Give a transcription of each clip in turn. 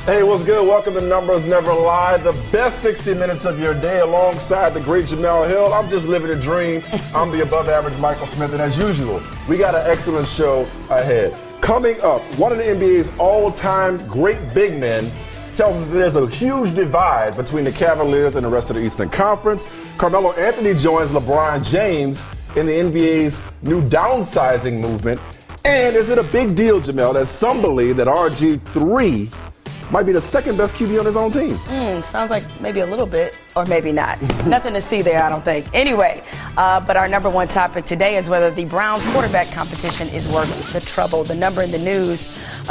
Hey, what's good? Welcome to Numbers Never Lie, the best 60 minutes of your day alongside the great Jemele Hill. I'm just living a dream. I'm the above-average Michael Smith, and as usual, we got an excellent show ahead. Coming up, one of the NBA's all-time great big men tells us that there's a huge divide between the Cavaliers and the rest of the Eastern Conference. Carmelo Anthony joins LeBron James in the NBA's new downsizing movement. And is it a big deal, Jemele, that some believe that RGIII might be the second best QB on his own team? Sounds like maybe a little bit, or maybe not. Nothing to see there, I don't think. Anyway, but our number one topic today is whether the Browns quarterback competition is worth the trouble. The number in the news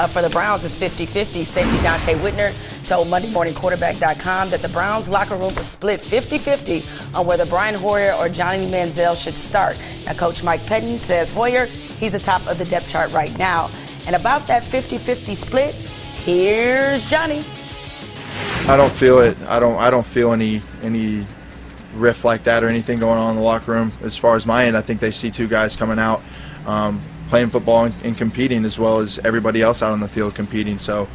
for the Browns is 50-50. Safety Dante Whitner told MondayMorningQuarterback.com that the Browns locker room was split 50-50 on whether Brian Hoyer or Johnny Manziel should start. Now, Coach Mike Pettin says Hoyer, he's atop of the depth chart right now. And about that 50-50 split, here's Johnny. I don't feel it. I don't feel any rift like that or anything going on in the locker room. As far as my end, I think they see two guys coming out, playing football and competing as well as everybody else out on the field competing. So,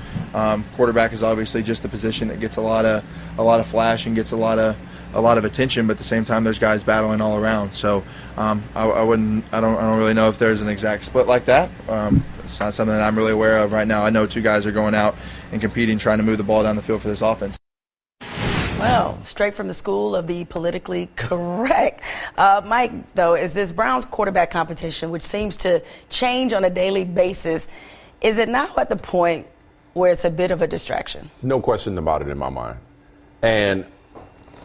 quarterback is obviously just the position that gets a lot of flash and gets a lot of attention, but at the same time, there's guys battling all around. So, I don't really know if there's an exact split like that. It's not something that I'm really aware of right now. I know two guys are going out and competing, trying to move the ball down the field for this offense. Well, straight from the school of the politically correct. Mike, though, is this Browns quarterback competition, which seems to change on a daily basis, is it now at the point where it's a bit of a distraction? No question about it in my mind. And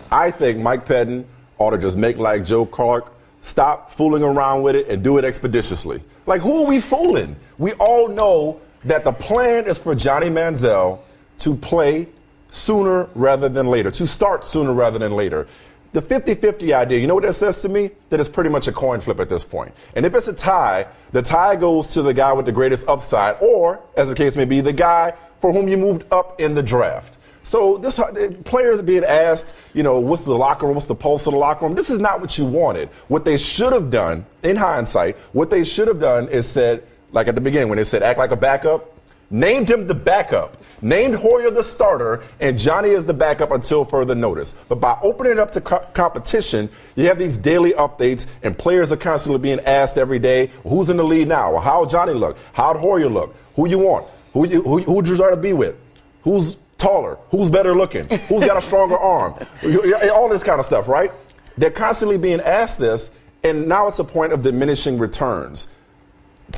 I think Mike Pettin ought to just make like Joe Clark, stop fooling around with it and do it expeditiously. Like, who are we fooling? We all know that the plan is for Johnny Manziel to play sooner rather than later, to start sooner rather than later. The 50-50 idea, you know what that says to me? That it's pretty much a coin flip at this point. And if it's a tie, the tie goes to the guy with the greatest upside, or, as the case may be, the guy for whom you moved up in the draft. So this players are being asked, you know, what's the locker room, what's the pulse of the locker room? This is not what you wanted. What they should have done, in hindsight, what they should have done is said, like at the beginning when they said act like a backup, named him the backup, named Hoyer the starter, and Johnny is the backup until further notice. But by opening it up to competition, you have these daily updates, and players are constantly being asked every day, who's in the lead now? Well, how'd Johnny look? How'd Hoyer look? Who you want? Who'd you rather be with? Who's taller? Who's better looking? Who's got a stronger arm? All this kind of stuff, right? They're constantly being asked this, and now it's a point of diminishing returns.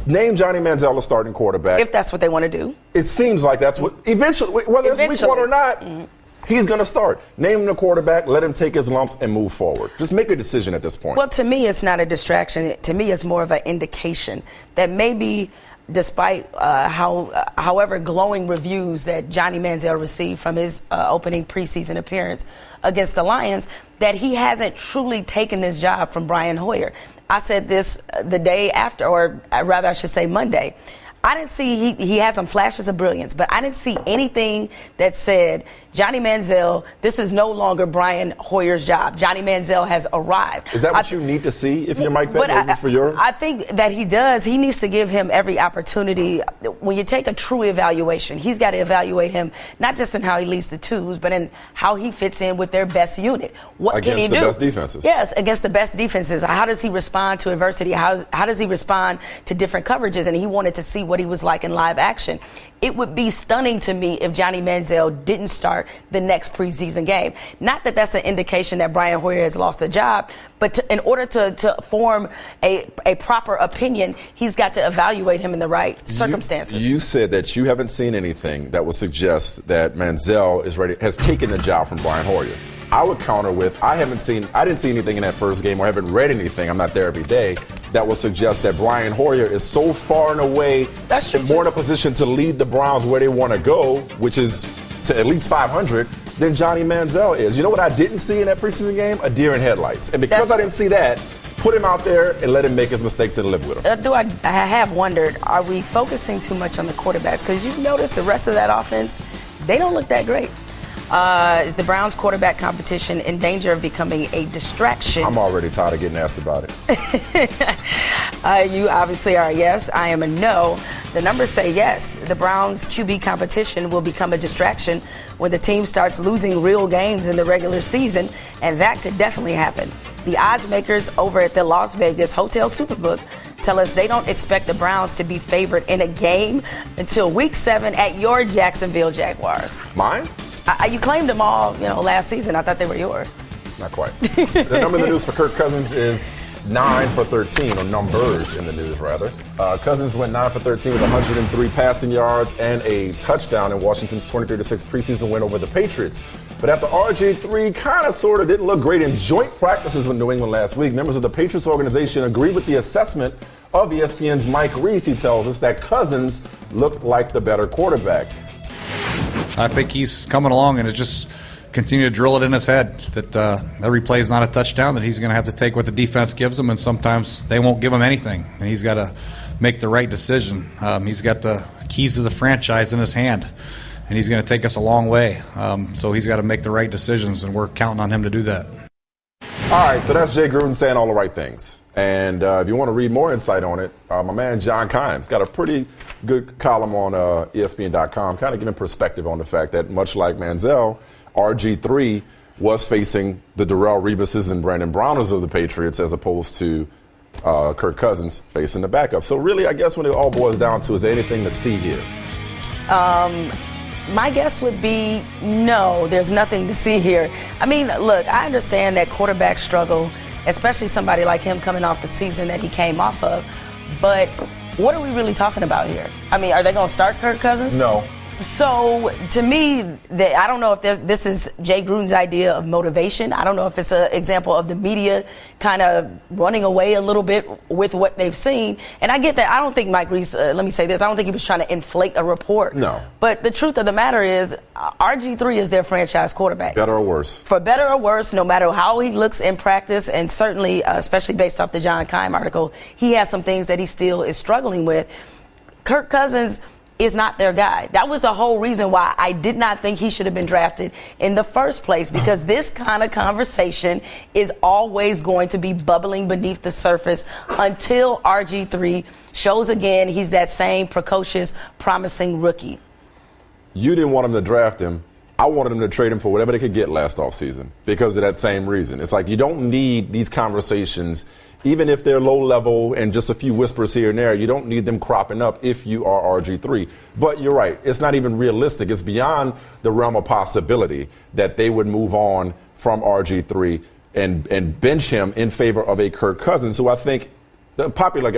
Name Johnny Manziel a starting quarterback. If that's what they want to do. It seems like that's what, eventually, whether it's week one or not, he's going to start. Name him the quarterback, let him take his lumps and move forward. Just make a decision at this point. Well, to me, it's not a distraction. To me, it's more of an indication that maybe, despite however glowing reviews that Johnny Manziel received from his opening preseason appearance against the Lions, that he hasn't truly taken this job from Brian Hoyer. I said this the day after, or rather I should say Monday. I didn't see, he had some flashes of brilliance, but I didn't see anything that said, Johnny Manziel, this is no longer Brian Hoyer's job. Johnny Manziel has arrived. Is that what you need to see if you're Mike Pettin for your? I think that he does. He needs to give him every opportunity. When you take a true evaluation, he's got to evaluate him not just in how he leads the twos, but in how he fits in with their best unit. What can he do? Against the best defenses. Yes, against the best defenses. How does he respond to adversity? How does he respond to different coverages? And he wanted to see what he was like in live action. It would be stunning to me if Johnny Manziel didn't start the next preseason game. Not that that's an indication that Brian Hoyer has lost the job, but in order to form a proper opinion, he's got to evaluate him in the right circumstances. You said that you haven't seen anything that would suggest that Manziel has taken the job from Brian Hoyer. I would counter with, I didn't see anything in that first game, or haven't read anything, I'm not there every day, that would suggest that Brian Hoyer is so far and away more in a position to lead the Browns where they want to go, which is to at least 500, than Johnny Manziel is. You know what I didn't see in that preseason game? A deer in headlights. And because I didn't see that, put him out there and let him make his mistakes and live with them. I have wondered, are we focusing too much on the quarterbacks? Because you've noticed the rest of that offense, they don't look that great. Is the Browns quarterback competition in danger of becoming a distraction? I'm already tired of getting asked about it. You obviously are a yes. I am a no. the numbers say yes, the Browns' QB competition will become a distraction when the team starts losing real games in the regular season, and that could definitely happen. The odds makers over at the Las Vegas Hotel Superbook tell us they don't expect the Browns to be favored in a game until Week 7 at your Jacksonville Jaguars. Mine? You claimed them all, last season. I thought they were yours. Not quite. The number in the news for Kirk Cousins is 9 for 13, or numbers in the news, rather. Cousins went 9 for 13 with 103 passing yards and a touchdown in Washington's 23-6 preseason win over the Patriots. But after RG3 kind of sort of didn't look great in joint practices with New England last week, members of the Patriots organization agreed with the assessment of ESPN's Mike Reese. He tells us that Cousins looked like the better quarterback. I think he's coming along and is just continue to drill it in his head that every play is not a touchdown, that he's going to have to take what the defense gives him, and sometimes they won't give him anything, and he's got to make the right decision. He's got the keys to the franchise in his hand, and he's going to take us a long way. So he's got to make the right decisions, and we're counting on him to do that. All right, so that's Jay Gruden saying all the right things. And if you want to read more insight on it, my man John Kimes got a pretty good column on ESPN.com, kind of giving perspective on the fact that much like Manziel, RG3 was facing the Darrelle Revises and Brandon Browners of the Patriots as opposed to Kirk Cousins facing the backup. So really, I guess when it all boils down to, is there anything to see here? My guess would be no, there's nothing to see here. I mean, look, I understand that quarterbacks struggle, especially somebody like him coming off the season that he came off of. But what are we really talking about here? I mean, are they going to start Kirk Cousins? No. So, to me, I don't know if this is Jay Gruden's idea of motivation. I don't know if it's an example of the media kind of running away a little bit with what they've seen. And I get that. I don't think Mike Reese, let me say this, I don't think he was trying to inflate a report. No. But the truth of the matter is, RG3 is their franchise quarterback. Better or worse? For better or worse, no matter how he looks in practice, and certainly, especially based off the John Keim article, he has some things that he still is struggling with. Kirk Cousins is not their guy. That was the whole reason why I did not think he should have been drafted in the first place, because this kind of conversation is always going to be bubbling beneath the surface until RG3 shows again he's that same precocious, promising rookie. You didn't want him to draft him. I wanted them to trade him for whatever they could get last offseason because of that same reason. It's like you don't need these conversations, even if they're low level and just a few whispers here and there. You don't need them cropping up if you are RG3. But you're right. It's not even realistic. It's beyond the realm of possibility that they would move on from RG3 and bench him in favor of a Kirk Cousins, who I think the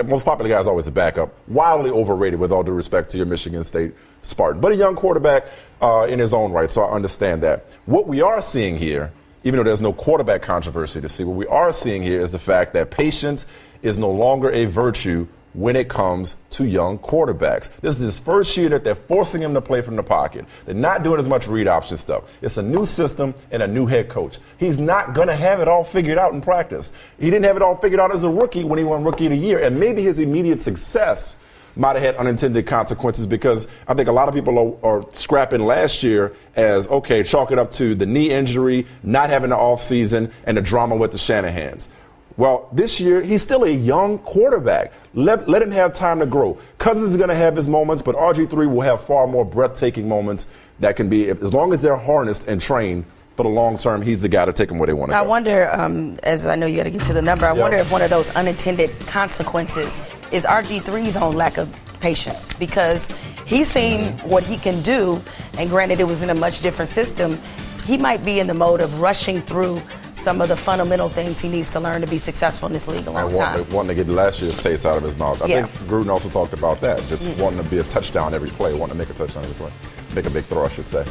most popular guy is always a backup. Wildly overrated, with all due respect to your Michigan State Spartan. But a young quarterback in his own right, so I understand that. What we are seeing here, even though there's no quarterback controversy to see, what we are seeing here is the fact that patience is no longer a virtue when it comes to young quarterbacks. This is his first year that they're forcing him to play from the pocket. They're not doing as much read option stuff. It's a new system and a new head coach. He's not going to have it all figured out in practice. He didn't have it all figured out as a rookie when he won Rookie of the Year, and maybe his immediate success might have had unintended consequences, because I think a lot of people are scrapping last year as, okay, chalk it up to the knee injury, not having the offseason, and the drama with the Shanahans. Well, this year, he's still a young quarterback. Let him have time to grow. Cousins is going to have his moments, but RG3 will have far more breathtaking moments that can be, as long as they're harnessed and trained for the long term, he's the guy to take them where they want to go. I wonder, as I know you got to get to the number, I wonder if one of those unintended consequences is RG3's own lack of patience, because he's seen what he can do, and granted it was in a much different system. He might be in the mode of rushing through some of the fundamental things he needs to learn to be successful in this league a long time. Wanting to get last year's taste out of his mouth. I think Gruden also talked about that, just wanting to be a touchdown every play, wanting to make a touchdown every play. Make a big throw, I should say.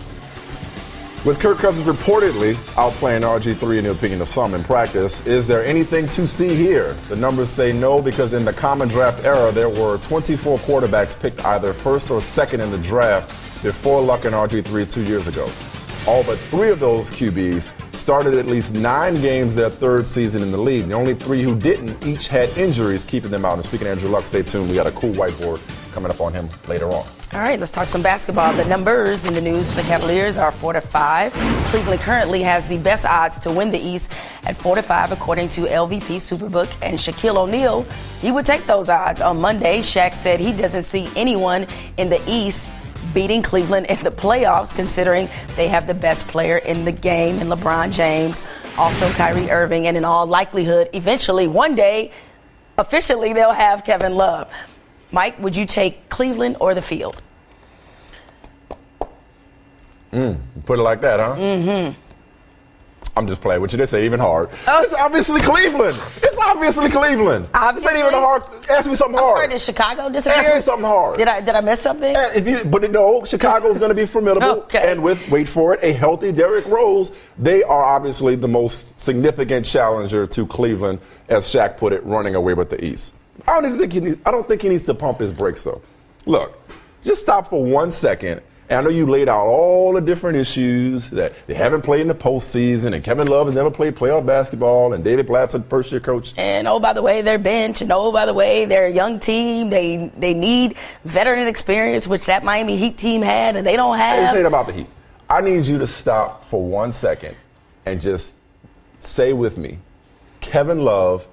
With Kirk Cousins reportedly outplaying RG3 in the opinion of some in practice, is there anything to see here? The numbers say no, because in the common draft era, there were 24 quarterbacks picked either first or second in the draft before Luck and RG3 2 years ago. All but 3 of those QBs started at least 9 games their third season in the league. The only 3 who didn't each had injuries keeping them out. And speaking of Andrew Luck, stay tuned. We got a cool whiteboard coming up on him later on. All right, let's talk some basketball. The numbers in the news for the Cavaliers are 4-5. Cleveland currently has the best odds to win the East at 4-5, according to LVP Superbook. And Shaquille O'Neal, he would take those odds. On Monday, Shaq said he doesn't see anyone in the East beating Cleveland in the playoffs, considering they have the best player in the game in LeBron James, also Kyrie Irving, and in all likelihood, eventually, one day, officially, they'll have Kevin Love. Mike, would you take Cleveland or the field? Put it like that, huh? Mm-hmm. I'm just playing with you. This ain't even hard. Oh. It's obviously Cleveland. It's obviously Cleveland. Obviously. This ain't even hard. Ask me something hard. I'm sorry, did Chicago disappear? Ask me something hard. Did I miss something? But no, Chicago's going to be formidable. Okay. And with, wait for it, a healthy Derrick Rose, they are obviously the most significant challenger to Cleveland, as Shaq put it, running away with the East. I don't think he needs to pump his brakes, though. Look, just stop for 1 second. And I know you laid out all the different issues that they haven't played in the postseason, and Kevin Love has never played playoff basketball, and David Blatt's a first-year coach. And oh, by the way, they're bench, and oh, by the way, they're a young team. They need veteran experience, which that Miami Heat team had, and they don't have. Hey, say it about the Heat. I need you to stop for 1 second and just say with me, Kevin Love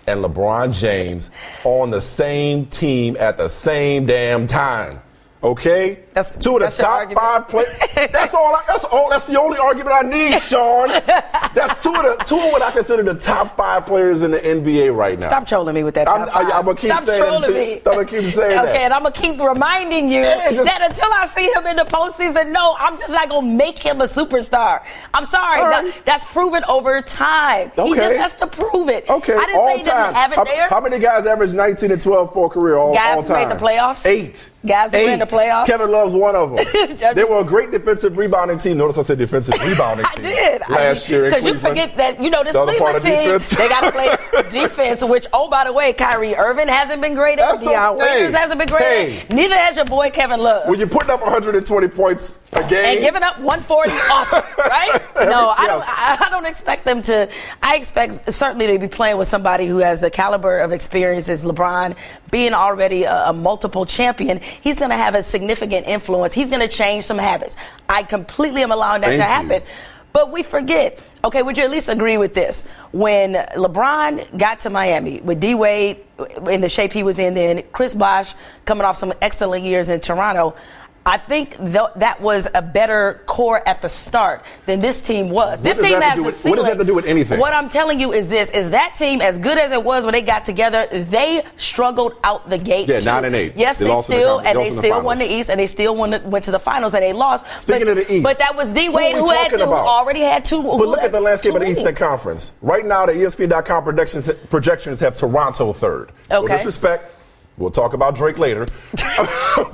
and LeBron James on the same team at the same damn time. Okay? That's 2 of the top 5 players. That's the only argument I need, Sean. That's two of what I consider the top 5 players in the NBA right now. Stop trolling me with that. I'm gonna keep Stop saying trolling me. I'm gonna keep saying that. Okay, and I'm gonna keep reminding you that until I see him in the postseason, no, I'm just not gonna make him a superstar. I'm sorry. Right. That's proven over time. Okay. He just has to prove it. Okay, I didn't all say he doesn't have it there. How many guys average 19 and 12 for a career all Guys time? who made the playoffs? 8. Guys who were in the playoffs? Kevin Love's one of them. They were a great defensive rebounding team. Notice I said defensive rebounding team. I did. Last year in Cleveland. Because you forget that, this The other part Cleveland of team, defense. they got to play defense, which, oh, by the way, Kyrie Irving hasn't been great at. Deron Waiters hasn't been great at. Neither has your boy Kevin Love. When you're putting up 120 points a game. And giving up 140 awesome, right? No, I don't expect them to. I expect certainly to be playing with somebody who has the caliber of experience as LeBron, being already a multiple champion. He's going to have a significant influence. He's going to change some habits. I completely am allowing that to happen. But we forget. Okay, would you at least agree with this? When LeBron got to Miami with D-Wade in the shape he was in then, Chris Bosh coming off some excellent years in Toronto, I think that was a better core at the start than this team was. This team has the ceiling. What does that have to do with anything? What I'm telling you is this, is that team, as good as it was when they got together, they struggled out the gate. Yeah, 9 and 8. Yes, they still won the East, and they still went to the finals, and they lost. Speaking of the East. But that was D-Wade who already had 2. But look at the landscape of the Eastern Conference. Right now, the ESPN.com projections have Toronto third. Okay. No disrespect. We'll talk about Drake later.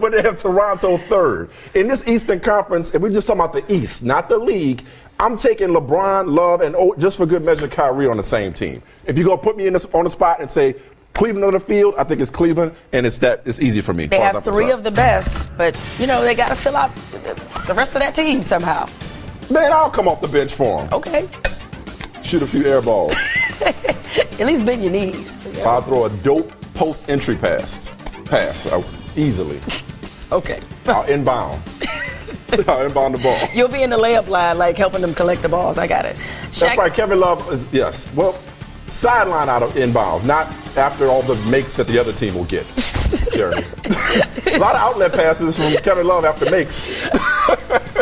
But they have Toronto third. In this Eastern Conference, and we're just talking about the East, not the league, I'm taking LeBron, Love, and just for good measure, Kyrie on the same team. If you're going to put me on the spot and say Cleveland on the field, I think it's Cleveland, and it's easy for me. They have 3 of the best, but, they got to fill out the rest of that team somehow. Man, I'll come off the bench for them. Okay. Shoot a few air balls. At least bend your knees. I'll throw a dope post-entry pass easily. Okay. I'll inbound. I'll inbound the ball. You'll be in the layup line, like helping them collect the balls. I got it. That's right. Kevin Love is, yes. Well, sideline out of inbounds, not after all the makes that the other team will get. Jeremy. A lot of outlet passes from Kevin Love after makes.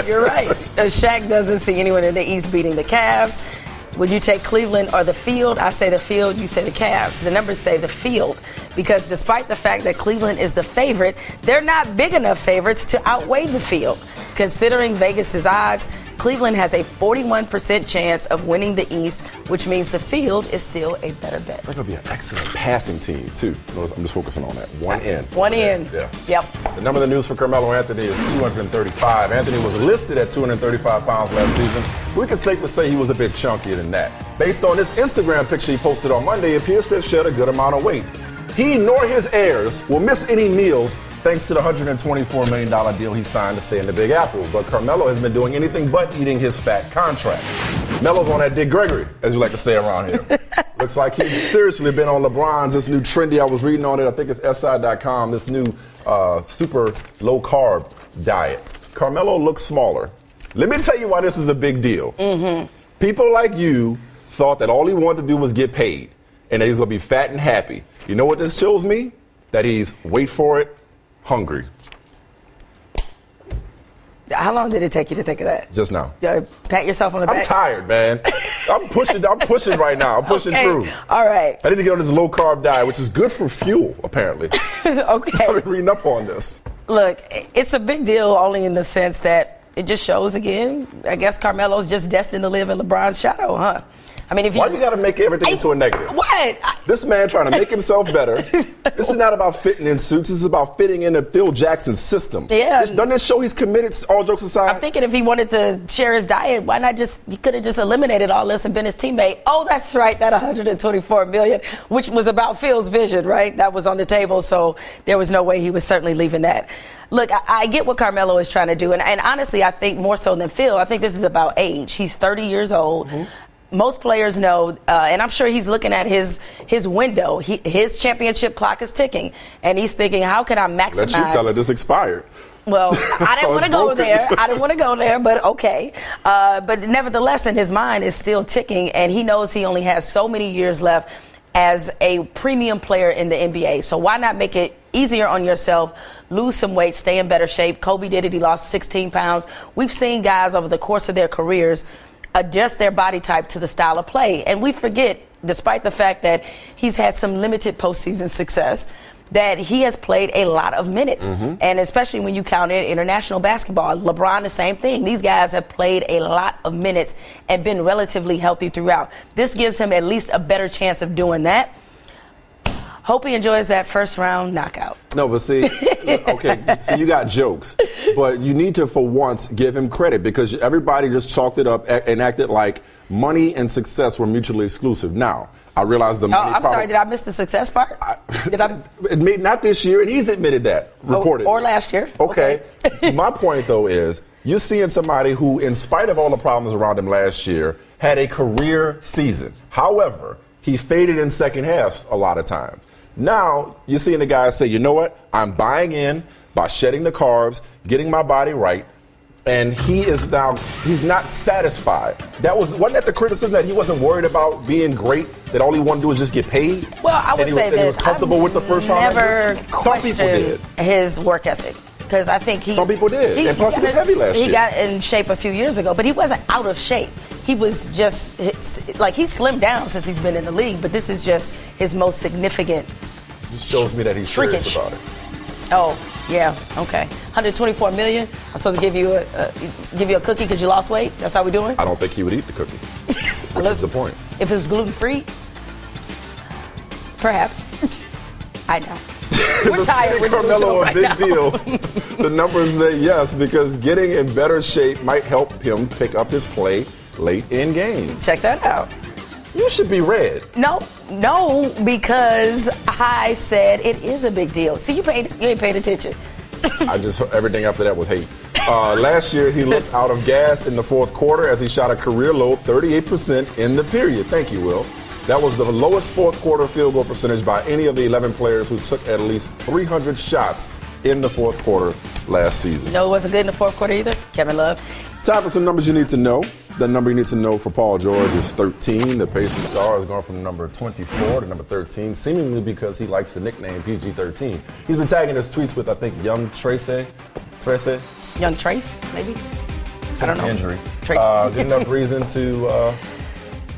You're right. Shaq doesn't see anyone in the East beating the Cavs. Would you take Cleveland or the field? I say the field, you say the Cavs. The numbers say the field, because despite the fact that Cleveland is the favorite, they're not big enough favorites to outweigh the field. Considering Vegas's odds, Cleveland has a 41% chance of winning the East, which means the field is still a better bet. They're going to be an excellent passing team, too. I'm just focusing on that. One end. Yeah. Yep. The number of the news for Carmelo Anthony is 235. Anthony was listed at 235 pounds last season. We can safely say he was a bit chunkier than that. Based on this Instagram picture he posted on Monday, it appears to have shed a good amount of weight. He nor his heirs will miss any meals thanks to the $124 million deal he signed to stay in the Big Apple. But Carmelo has been doing anything but eating his fat contract. Melo's on that Dick Gregory, as we like to say around here. Looks like he's seriously been on LeBron's, this new trendy, I was reading on it, I think it's SI.com, this new super low-carb diet. Carmelo looks smaller. Let me tell you why this is a big deal. Mm-hmm. People like you thought that all he wanted to do was get paid and that he's going to be fat and happy. You know what this shows me? That he's, wait for it, hungry. How long did it take you to think of that? Just now. Pat yourself on the back? I'm tired, man. I'm pushing right now. I'm pushing through. All right. I need to get on this low-carb diet, which is good for fuel, apparently. Okay. I've been reading up on this. Look, it's a big deal only in the sense that it just shows again, I guess Carmelo's just destined to live in LeBron's shadow, huh? I mean, if why you got to make everything into a negative? What? This man trying to make himself better. This is not about fitting in suits. This is about fitting in the Phil Jackson system. Yeah. Doesn't this show he's committed, all jokes aside? I'm thinking if he wanted to share his diet, why not he could have just eliminated all this and been his teammate. Oh, that's right, that $124 million, which was about Phil's vision, right? That was on the table, so there was no way he was certainly leaving that. Look, I get what Carmelo is trying to do, and honestly, I think more so than Phil, I think this is about age. He's 30 years old. Mm-hmm. Most players know, and I'm sure he's looking at his window. His championship clock is ticking, and he's thinking, how can I maximize? Let you tell her this expired. Well, I didn't want to go there. I didn't want to go there, but okay. But nevertheless, in his mind, it's still ticking, and he knows he only has so many years left as a premium player in the NBA. So why not make it easier on yourself, lose some weight, stay in better shape? Kobe did it. He lost 16 pounds. We've seen guys over the course of their careers adjust their body type to the style of play. And we forget, despite the fact that he's had some limited postseason success, that he has played a lot of minutes. Mm-hmm. And especially when you count in international basketball. LeBron, the same thing. These guys have played a lot of minutes and been relatively healthy throughout. This gives him at least a better chance of doing that. Hope he enjoys that first round knockout. No, but see, okay, so you got jokes, but you need to, for once, give him credit because everybody just chalked it up and acted like money and success were mutually exclusive. Now, I realize the money. I'm sorry, did I miss the success part? Not this year, and he's admitted that, reported. Or last year. Okay. My point, though, is you're seeing somebody who, in spite of all the problems around him last year, had a career season. However, he faded in second halves a lot of times. Now, you're seeing the guys say, you know what, I'm buying in by shedding the carbs, getting my body right, and he's not satisfied. Wasn't that the criticism that he wasn't worried about being great, that all he wanted to do was just get paid? Well, I would say this. He was comfortable with the first round. Never questioned his work ethic. Because I think some people did, and plus he was heavy last year. He got in shape a few years ago, but he wasn't out of shape. He was just, like, he's slimmed down since he's been in the league, but this is just his most significant This shows me that he's serious about it. Oh, yeah, okay. $124 million. I'm supposed to give you a cookie because you lost weight? That's how we doing? I don't think he would eat the cookie. That's the point. If it's gluten-free? Perhaps. I know. We're tired. We're Carmelo right a big now. deal. The numbers say yes, because getting in better shape might help him pick up his play late in games. Check that out. You should be red. No, because I said it is a big deal. See, you ain't paid attention. I just, everything after that was hate. Last year, he looked out of gas in the fourth quarter as he shot a career low 38% in the period. Thank you, Will. That was the lowest fourth quarter field goal percentage by any of the 11 players who took at least 300 shots in the fourth quarter last season. You know who wasn't good in the fourth quarter either? Kevin Love. Time for some numbers you need to know. The number you need to know for Paul George is 13. The Pacers star has gone from number 24 to number 13, seemingly because he likes the nickname PG-13. He's been tagging his tweets with, I think, young Trace. Young Trace, maybe? Since I don't know. Injury. Trace. Good enough reason to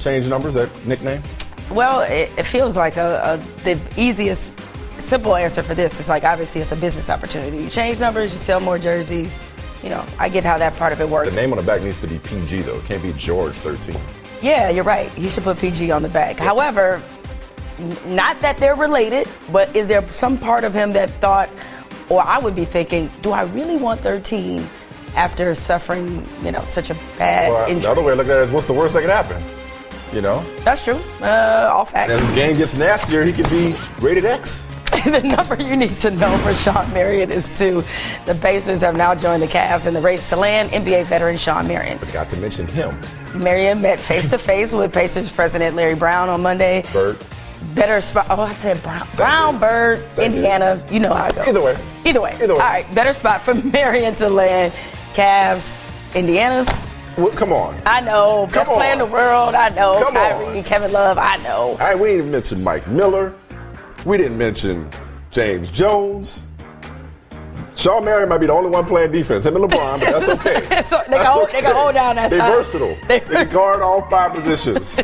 change numbers, that nickname? Well, it feels like the easiest, simple answer for this is like, obviously, it's a business opportunity. You change numbers, you sell more jerseys. You know, I get how that part of it works. The name on the back needs to be PG, though. It can't be George 13. Yeah, you're right. He should put PG on the back. However, not that they're related, but is there some part of him that thought, or I would be thinking, do I really want 13 after suffering, such a bad injury? The other way to look at it is, what's the worst that could happen? That's true. All facts. And as his game gets nastier, he could be rated X. The number you need to know for Shawn Marion is 2. The Pacers have now joined the Cavs in the race to land. NBA veteran Shawn Marion. Forgot to mention him. Marion met face-to-face with Pacers president Larry Brown on Monday. Bird. Better spot. Oh, I said Brown, Bird, Indiana. You know how it goes. Either way. All right, better spot for Marion to land. Cavs, Indiana. Well, come on. I know. Best player in the world. I know. Kyrie, Kevin Love. I know. All right, we didn't even mention Mike Miller. We didn't mention James Jones. Shawn Marion might be the only one playing defense. Him and LeBron, but that's okay. So they can hold down that side. They're versatile. They can guard all 5 positions.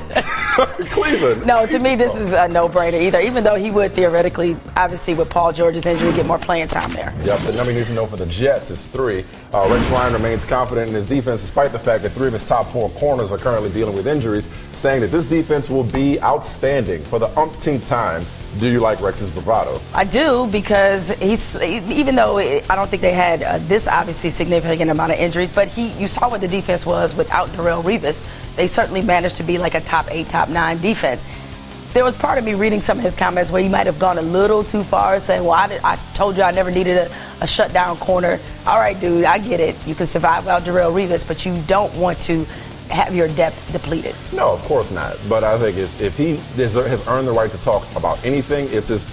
Cleveland. No, to me, this is a no-brainer either, even though he would theoretically, obviously, with Paul George's injury, get more playing time there. Yep, the number he needs to know for the Jets is 3. Rex Ryan remains confident in his defense despite the fact that 3 of his top 4 corners are currently dealing with injuries, saying that this defense will be outstanding for the umpteenth time. Do you like Rex's bravado? I do, because even though I don't think they had this obviously significant amount of injuries, but you saw what the defense was without Darrelle Revis. They certainly managed to be like a top 8, top 9 defense. There was part of me reading some of his comments where he might have gone a little too far, saying, well, I told you I never needed a shutdown corner. All right, dude, I get it. You can survive without Darrelle Revis, but you don't want to have your depth depleted. No, of course not. But I think if he has earned the right to talk about anything, it's his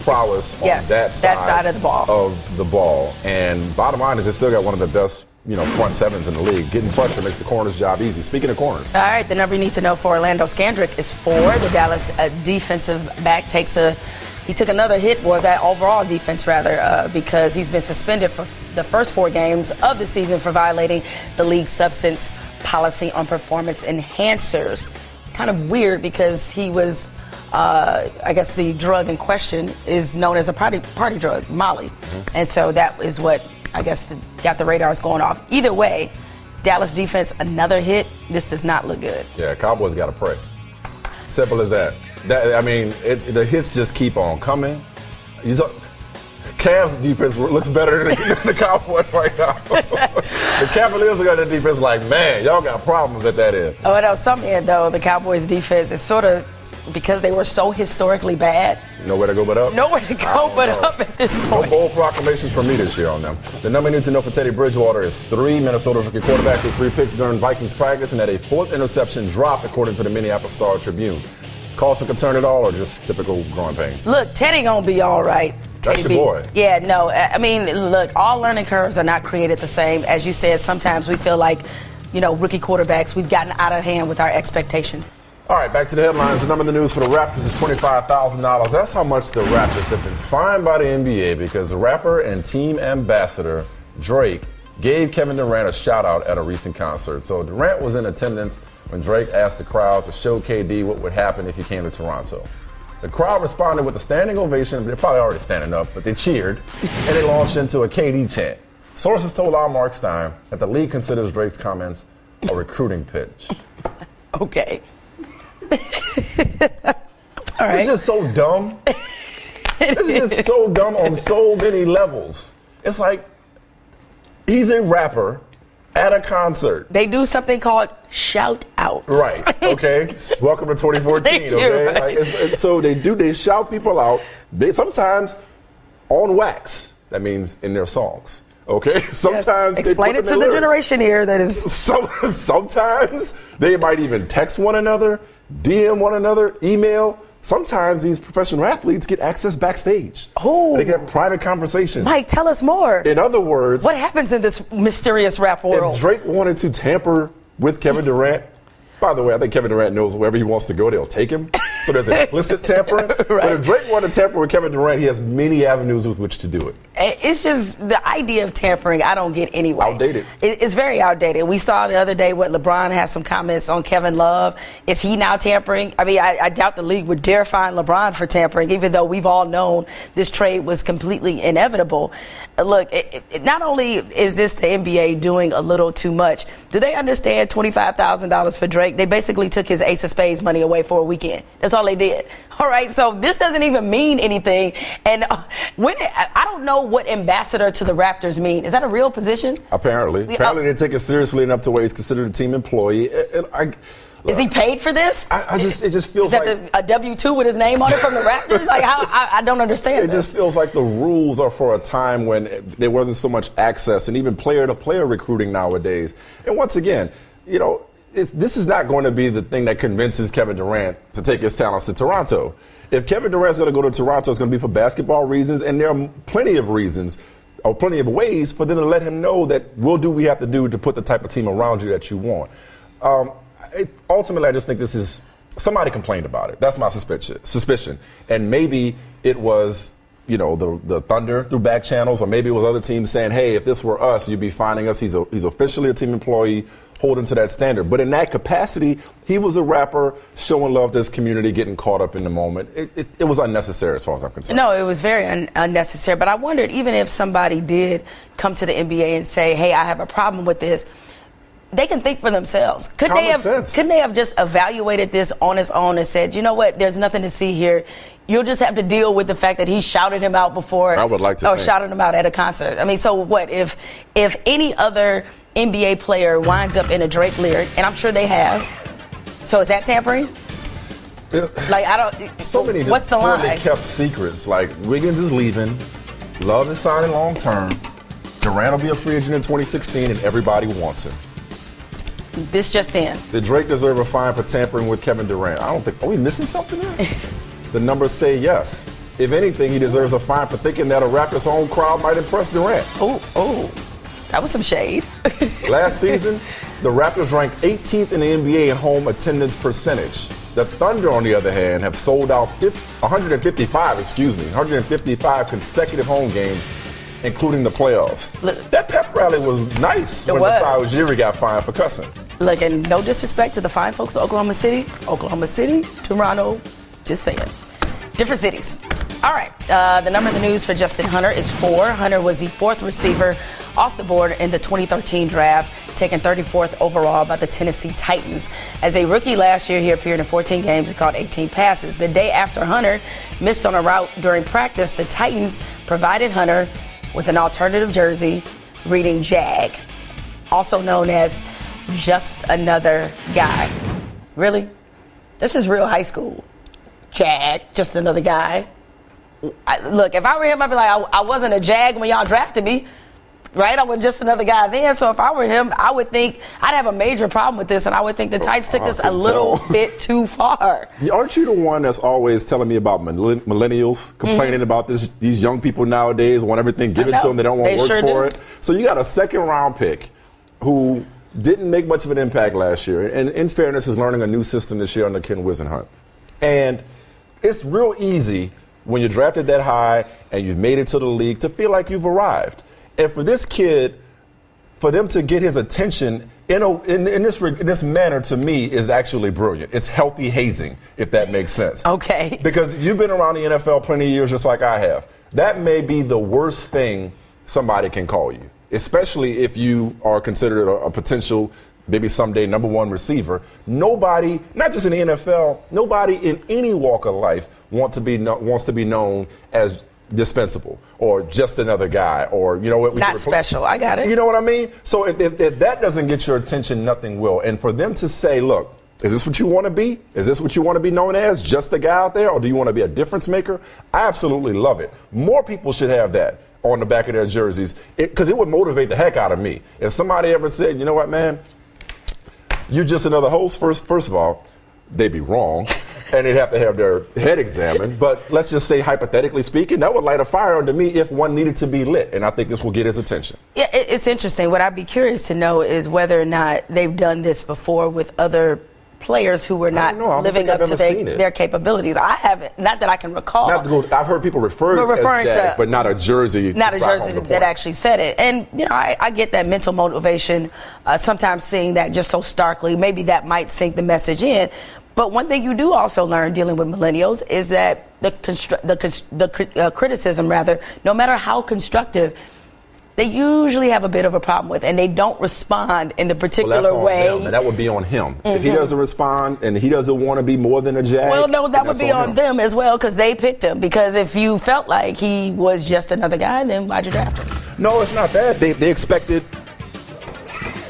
prowess on that side of the ball. And bottom line is, they still got one of the best, front sevens in the league. Getting pressure makes the corner's job easy. Speaking of corners. All right, the number you need to know for Orlando Scandrick is 4. The Dallas defensive back he took another hit, or that overall defense rather, because he's been suspended for the first 4 games of the season for violating the league's substance policy on performance enhancers. Kind of weird, because he was, I guess the drug in question is known as a party drug, Molly. Mm-hmm. And so that is what, I guess, got the radars going off. Either way, Dallas defense, another hit. This does not look good. Yeah, Cowboys got to pray. Simple as that. The hits just keep on coming. Cavs defense looks better than the Cowboys right now. The Cavaliers got their defense like, man, y'all got problems at that end. Oh, no, some end, though, the Cowboys defense is sort of, because they were so historically bad. Nowhere to go but up? Nowhere to go but up at this point. No bold proclamations from me this year on them. The number you need to know for Teddy Bridgewater is 3. Minnesota's rookie quarterback threw 3 picks during Vikings practice and had a 4th interception dropped, according to the Minneapolis Star-Tribune. Cause for concern at all, or just typical growing pains? Look, Teddy gonna be all right. That's your boy. Yeah, no, I mean, look, all learning curves are not created the same. As you said, sometimes we feel like, rookie quarterbacks, we've gotten out of hand with our expectations. All right, back to the headlines. The number of the news for the Raptors is $25,000. That's how much the Raptors have been fined by the NBA because the rapper and team ambassador Drake gave Kevin Durant a shout-out at a recent concert. So Durant was in attendance when Drake asked the crowd to show KD what would happen if he came to Toronto. The crowd responded with a standing ovation. They're probably already standing up, but they cheered, and they launched into a KD chant. Sources told our Mark Stein that the league considers Drake's comments a recruiting pitch. Okay. All right. It's just so dumb. It's just so dumb on so many levels. It's like, he's a rapper at a concert. They do something called shout out. Right. Okay. Welcome to 2014. Okay. Right. So they shout people out. Sometimes on wax. That means in their songs. Okay. Sometimes yes. Explain it to the generation here. That is. Sometimes they might even text one another, DM one another, email. Sometimes these professional athletes get access backstage. Oh. They get private conversations. Mike, tell us more. In other words, what happens in this mysterious rap world? If Drake wanted to tamper with Kevin Durant, by the way, I think Kevin Durant knows wherever he wants to go, they'll take him. So there's implicit tampering. Right. But if Drake wanted to tamper with Kevin Durant, he has many avenues with which to do it. It's just the idea of tampering, I don't get anyway. Outdated. It's very outdated. We saw the other day what LeBron had some comments on Kevin Love. Is he now tampering? I mean, I doubt the league would dare fine LeBron for tampering, even though we've all known this trade was completely inevitable. Look, not only is this the NBA doing a little too much, do they understand $25,000 for Drake? They basically took his Ace of Spades money away for a weekend. That's all they did. All right, so this doesn't even mean anything. And I don't know what ambassador to the Raptors mean. Is that a real position? Apparently. Apparently they take it seriously enough to where he's considered a team employee. Is he paid for this? It just feels like a W-2 with his name on it from the Raptors? Like, I don't understand. It just feels like the rules are for a time when there wasn't so much access and even player-to-player recruiting nowadays. And once again, you know, this is not going to be the thing that convinces Kevin Durant to take his talents to Toronto. If Kevin Durant's going to go to Toronto, it's going to be for basketball reasons, and there are plenty of reasons or plenty of ways for them to let him know that we'll do what we have to do to put the type of team around you that you want. Ultimately, I just think this is somebody complained about it. That's my suspicion. And maybe it was, you know, the Thunder through back channels, or maybe it was other teams saying, hey, if this were us, you'd be finding us. He's officially a team employee. Hold him to that standard. But in that capacity, he was a rapper showing love to his community, getting caught up in the moment. It was unnecessary as far as I'm concerned. No, it was very unnecessary. But I wondered, even if somebody did come to the NBA and say, hey, I have a problem with this, they can think for themselves. Couldn't they have just evaluated this on its own and said, you know what, there's nothing to see here. You'll just have to deal with the fact that he shouted him out before. I would like to. Or shouted him out at a concert. I mean, so what if any other NBA player winds up in a Drake lyric, and I'm sure they have. So is that tampering? Like, I don't. So many what's the line? They kept secrets. Like, Wiggins is leaving, Love is signing long term, Durant will be a free agent in 2016, and everybody wants him. This just in. Did Drake deserve a fine for tampering with Kevin Durant? I don't think. Are we missing something there? The numbers say yes. If anything, he deserves a fine for thinking that a Raptors home crowd might impress Durant. Oh. That was some shade. Last season, the Raptors ranked 18th in the NBA in home attendance percentage. The Thunder, on the other hand, have sold out 155 consecutive home games, including the playoffs. That pep rally was nice when Masai Ujiri got fined for cussing. Look, and no disrespect to the fine folks of Oklahoma City, Toronto, just saying. Different cities. All right, the number in the news for Justin Hunter is 4. Hunter was the 4th receiver off the board in the 2013 draft, taken 34th overall by the Tennessee Titans. As a rookie last year, he appeared in 14 games and caught 18 passes. The day after Hunter missed on a route during practice, the Titans provided Hunter with an alternative jersey reading JAG, also known as Just Another Guy. Really? This is real high school. JAG, Just Another Guy. Look, if I were him, I'd be like, I wasn't a Jag when y'all drafted me, right? I was just another guy then. So if I were him, I would think I'd have a major problem with this, and I would think the Titans took this a little bit too far. Aren't you the one that's always telling me about millennials complaining about these young people nowadays want everything given to them, they don't want to work for it? So you got a second-round pick who didn't make much of an impact last year, and in fairness is learning a new system this year under Ken Wisenhunt. And it's real easy when you're drafted that high and you've made it to the league to feel like you've arrived. And for this kid, for them to get his attention in this manner, to me, is actually brilliant. It's healthy hazing, if that makes sense. Okay. Because you've been around the NFL plenty of years just like I have. That may be the worst thing somebody can call you, especially if you are considered a potential, maybe someday, number one receiver. Nobody, not just in the NFL, nobody in any walk of life wants to be known as dispensable or just another guy, or you know what? Not special. I got it. You know what I mean? So if that doesn't get your attention, nothing will. And for them to say, look, is this what you want to be? Is this what you want to be known as? Just a guy out there, or do you want to be a difference maker? I absolutely love it. More people should have that on the back of their jerseys, because it would motivate the heck out of me. If somebody ever said, you know what, man, you're just another host, first of all, they'd be wrong, and they'd have to have their head examined. But let's just say, hypothetically speaking, that would light a fire under me if one needed to be lit, and I think this will get his attention. Yeah, it's interesting. What I'd be curious to know is whether or not they've done this before with other players who were not living up to their capabilities. I haven't, not that I can recall. I've heard people refer to it as Jags, but not a jersey. Not a jersey that actually said it. And, you know, I get that mental motivation, sometimes seeing that just so starkly, maybe that might sink the message in. But one thing you do also learn dealing with millennials is that the criticism, no matter how constructive, they usually have a bit of a problem with, and they don't respond in the particular way. Him, and that would be on him. If he doesn't respond and he doesn't want to be more than a Jag. Well, no, that would be on them as well, because they picked him. Because if you felt like he was just another guy, then why'd you draft him? No, it's not that. They expected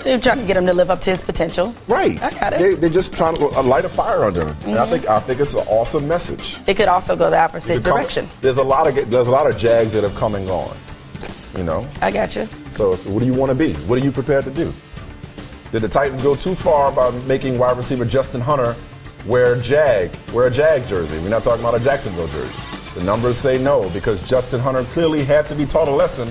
They're trying to get him to live up to his potential. Right. I got it. They're just trying to light a fire under him. And I think it's an awesome message. It could also go the opposite direction. There's a lot of Jags that have come and gone. You know. I got you. So what do you want to be? What are you prepared to do? Did the Titans go too far by making wide receiver Justin Hunter wear a Jag jersey? We're not talking about a Jacksonville jersey. The numbers say no, because Justin Hunter clearly had to be taught a lesson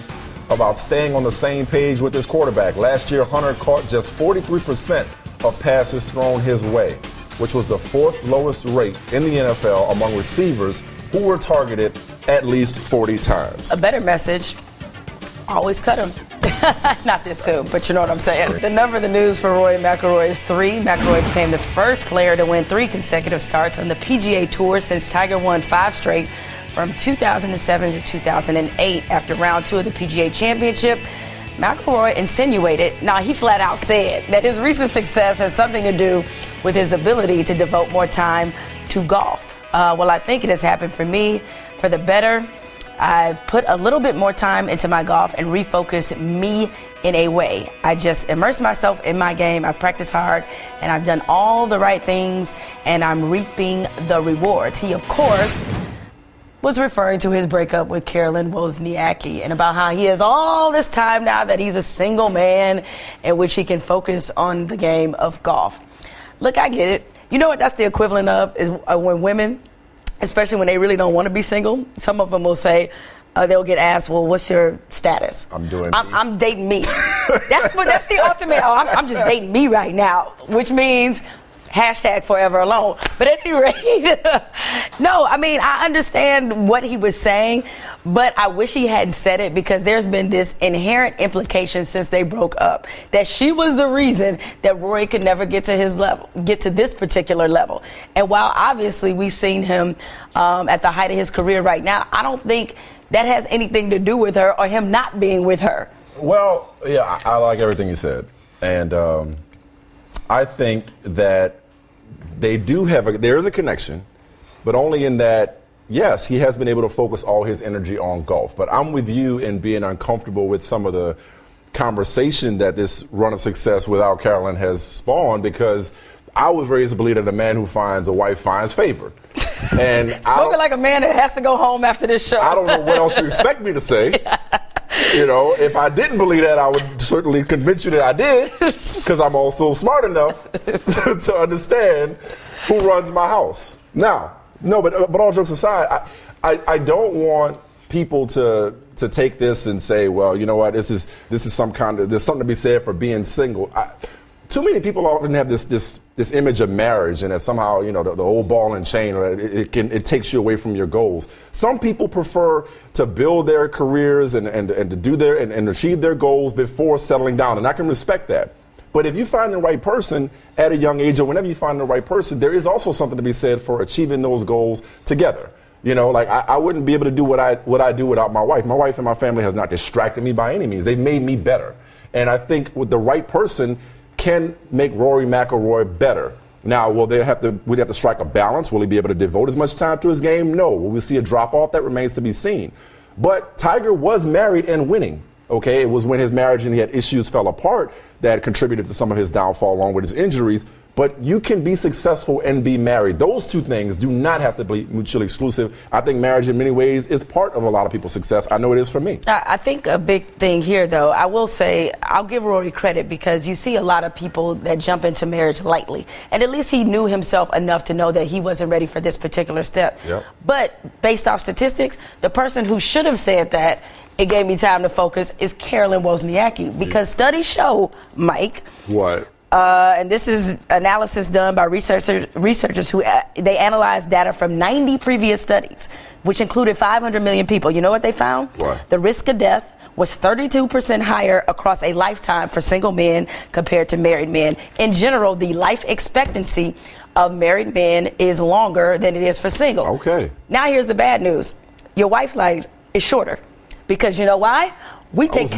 about staying on the same page with his quarterback. Last year, Hunter caught just 43% of passes thrown his way, which was the 4th lowest rate in the NFL among receivers who were targeted at least 40 times. A better message, always cut him. Not this soon, but you know what I'm saying. The number of the news for Rory McIlroy is 3. McIlroy became the first player to win 3 consecutive starts on the PGA Tour since Tiger won 5 straight from 2007 to 2008. After round 2 of the PGA Championship, McIlroy insinuated, he flat out said, that his recent success has something to do with his ability to devote more time to golf. Well, I think it has happened for me for the better. I've put a little bit more time into my golf and refocused me in a way. I just immerse myself in my game. I've practiced hard and I've done all the right things and I'm reaping the rewards. He, of course, was referring to his breakup with Carolyn Wozniacki and about how he has all this time now that he's a single man in which he can focus on the game of golf. Look, I get it. You know what that's the equivalent of is when women, especially when they really don't want to be single, some of them will say, they'll get asked, well, what's your status? I'm dating me. That's the ultimate. I'm just dating me right now, which means #forever alone. But at any rate, no, I mean, I understand what he was saying, but I wish he hadn't said it because there's been this inherent implication since they broke up that she was the reason that Rory could never get to his level, get to this particular level. And while obviously we've seen him at the height of his career right now, I don't think that has anything to do with her or him not being with her. Well, yeah, I like everything you said. And I think that there is a connection, but only in that, yes, he has been able to focus all his energy on golf. But I'm with you in being uncomfortable with some of the conversation that this run of success without Carolyn has spawned, because I was raised to believe that a man who finds a wife finds favor. And spoken like a man that has to go home after this show. I don't know what else you expect me to say. You know, if I didn't believe that, I would certainly convince you that I did, because I'm also smart enough to understand who runs my house. Now, no, but all jokes aside, I don't want people to take this and say, well, you know what, this is there's something to be said for being single. Too many people often have this image of marriage and that somehow, you know, the old ball and chain, it takes you away from your goals. Some people prefer to build their careers and to do and achieve their goals before settling down, and I can respect that. But if you find the right person at a young age, or whenever you find the right person, there is also something to be said for achieving those goals together. You know, like I wouldn't be able to do what I do without my wife. My wife and my family have not distracted me by any means. They've made me better. And I think with the right person can make Rory McIlroy better. Now, we'd have to strike a balance. Will he be able to devote as much time to his game? No. Will we see a drop-off? That remains to be seen. But Tiger was married and winning. Okay, it was when his marriage and he had issues fell apart that contributed to some of his downfall along with his injuries. But you can be successful and be married. Those two things do not have to be mutually exclusive. I think marriage in many ways is part of a lot of people's success. I know it is for me. I think a big thing here, though, I will say I'll give Rory credit because you see a lot of people that jump into marriage lightly. And at least he knew himself enough to know that he wasn't ready for this particular step. Yep. But based off statistics, the person who should have said that, it gave me time to focus, is Carolyn Wozniacki. Because studies show, Mike. What? And this is analysis done by researchers who they analyzed data from 90 previous studies, which included 500 million people. You know what they found? What? The risk of death was 32% higher across a lifetime for single men compared to married men. In general, the life expectancy of married men is longer than it is for single. Okay. Now here's the bad news. Your wife's life is shorter. Because you know why? We take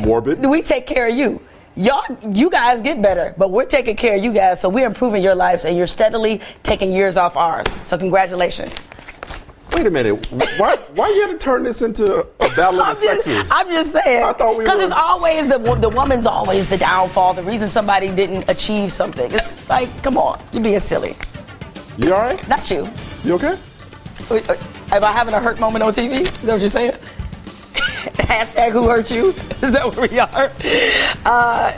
care of you. You guys get better, but we're taking care of you guys, so we're improving your lives, and you're steadily taking years off ours. So congratulations. Wait a minute. Why you had to turn this into a battle of the sexes? I'm just saying. I thought we Because were. it's always the woman's always the downfall, the reason somebody didn't achieve something. It's like, come on, you're being silly. You all right? Not you. You okay? Am I having a hurt moment on TV? Is that what you're saying? Hashtag who hurt you? Is that where we are?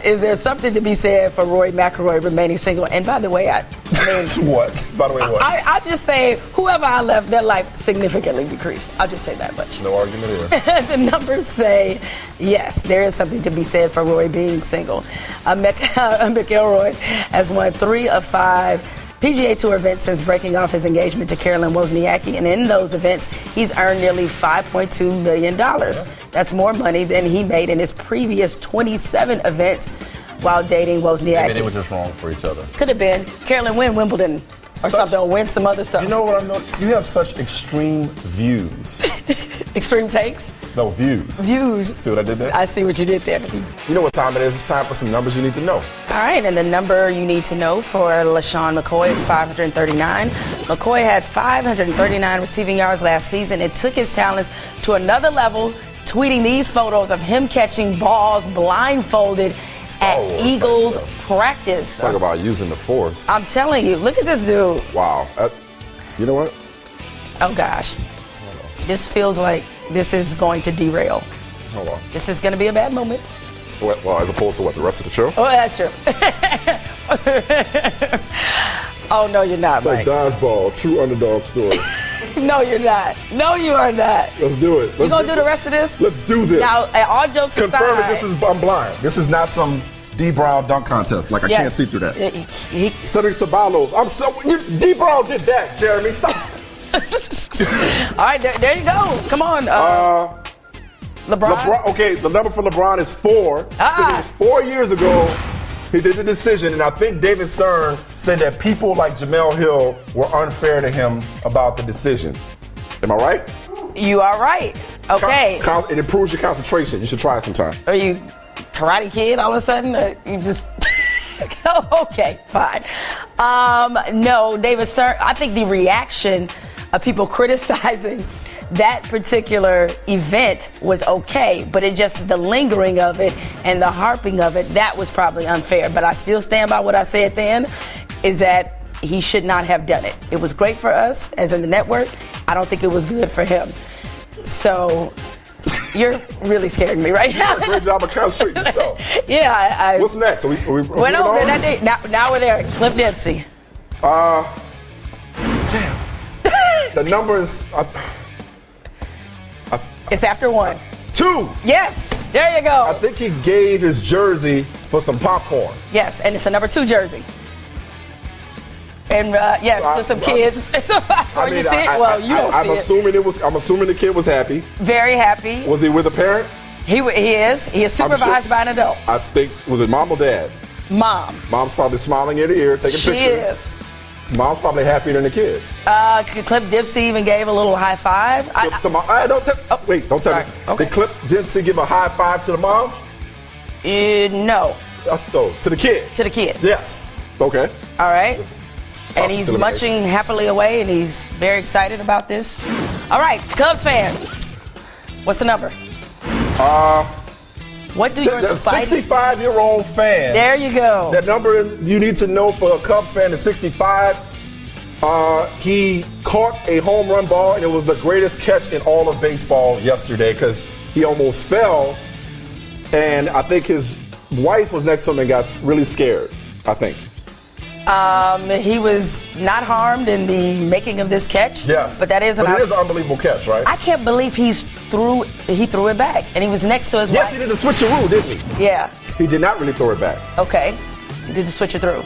Is there something to be said for Rory McIlroy remaining single? And by the way, I mean, What? By the way, what? I just say whoever I left, their life significantly decreased. I'll just say that much. No argument here. The numbers say yes, there is something to be said for Rory being single. McIlroy has won 3 of 5 PGA Tour events since breaking off his engagement to Carolyn Wozniacki, and in those events, he's earned nearly $5.2 million. That's more money than he made in his previous 27 events while dating Wozniacki. Maybe they were just wrong for each other. Could have been. Carolyn win Wimbledon or something, or win some other stuff. You know what I'm noticing? You have such extreme views. Extreme takes? No, views. Views. See what I did there? I see what you did there. You know what time it is? It's time for some numbers you need to know. All right, and the number you need to know for LaShawn McCoy is 539. McCoy had 539 receiving yards last season and took his talents to another level, tweeting these photos of him catching balls blindfolded at Eagles practice. Talk about using the force. I'm telling you, look at this dude. Wow. You know what? Oh, gosh. This feels like this is going to derail. Hold on. This is going to be a bad moment. Well, as opposed to what, the rest of the show? Oh, that's true. Oh, no, you're not, It's like Mike. dodgeball, true underdog story. No, you're not. No, you are not. Let's do it. You gonna do the rest of this? Let's do this. Now, all jokes Confirm aside. that I'm blind. This is not some D-Brown dunk contest. Like, I can't see through that. Cedric Ceballos. D-Brown did that, Jeremy. Stop. All right, there you go. Come on, LeBron. Okay, the number for LeBron is 4. Because it was 4 years ago he did the decision, and I think David Stern said that people like Jemele Hill were unfair to him about the decision. Am I right? You are right. Okay. It improves your concentration. You should try it sometime. Are you Karate Kid all of a sudden? You just... Okay, fine. No, David Stern, I think the reaction of people criticizing that particular event was okay, but it just, the lingering of it and the harping of it, that was probably unfair. But I still stand by what I said then, is that he should not have done it. It was great for us, as in the network. I don't think it was good for him. So, you're really scaring me right now. Great job of concentrating yourself. Yeah, What's next? Are we went over that. Now we're there. Cliff Dempsey. Damn. The number is... It's after 1. 2. Yes, there you go. I think he gave his jersey for some popcorn. Yes, and it's a number 2 jersey. And yes, to some kids. You see it? Well, you don't see it. I'm assuming the kid was happy. Very happy. Was he with a parent? He is. He is supervised by an adult. I think, was it mom or dad? Mom. Mom's probably smiling ear to ear, taking pictures. She is. Mom's probably happier than the kid. Cliff Dempsey even gave a little high five. Don't tell me. Okay. Did Cliff Dempsey give a high five to the mom? No. To the kid. To the kid. Yes. Okay. All right. And he's munching happily away, and he's very excited about this. All right, Cubs fans, what's the number? What do your 65-year-old fan? There you go. That number you need to know for a Cubs fan is 65. He caught a home run ball, and it was the greatest catch in all of baseball yesterday because he almost fell, and I think his wife was next to him and got really scared, I think. He was not harmed in the making of this catch. Yes. But it is an unbelievable catch, right? I can't believe he threw it back, and he was next to his wife. Yes, he did the switcheroo, didn't he? Yeah. He did not really throw it back. Okay. He did the switcher through.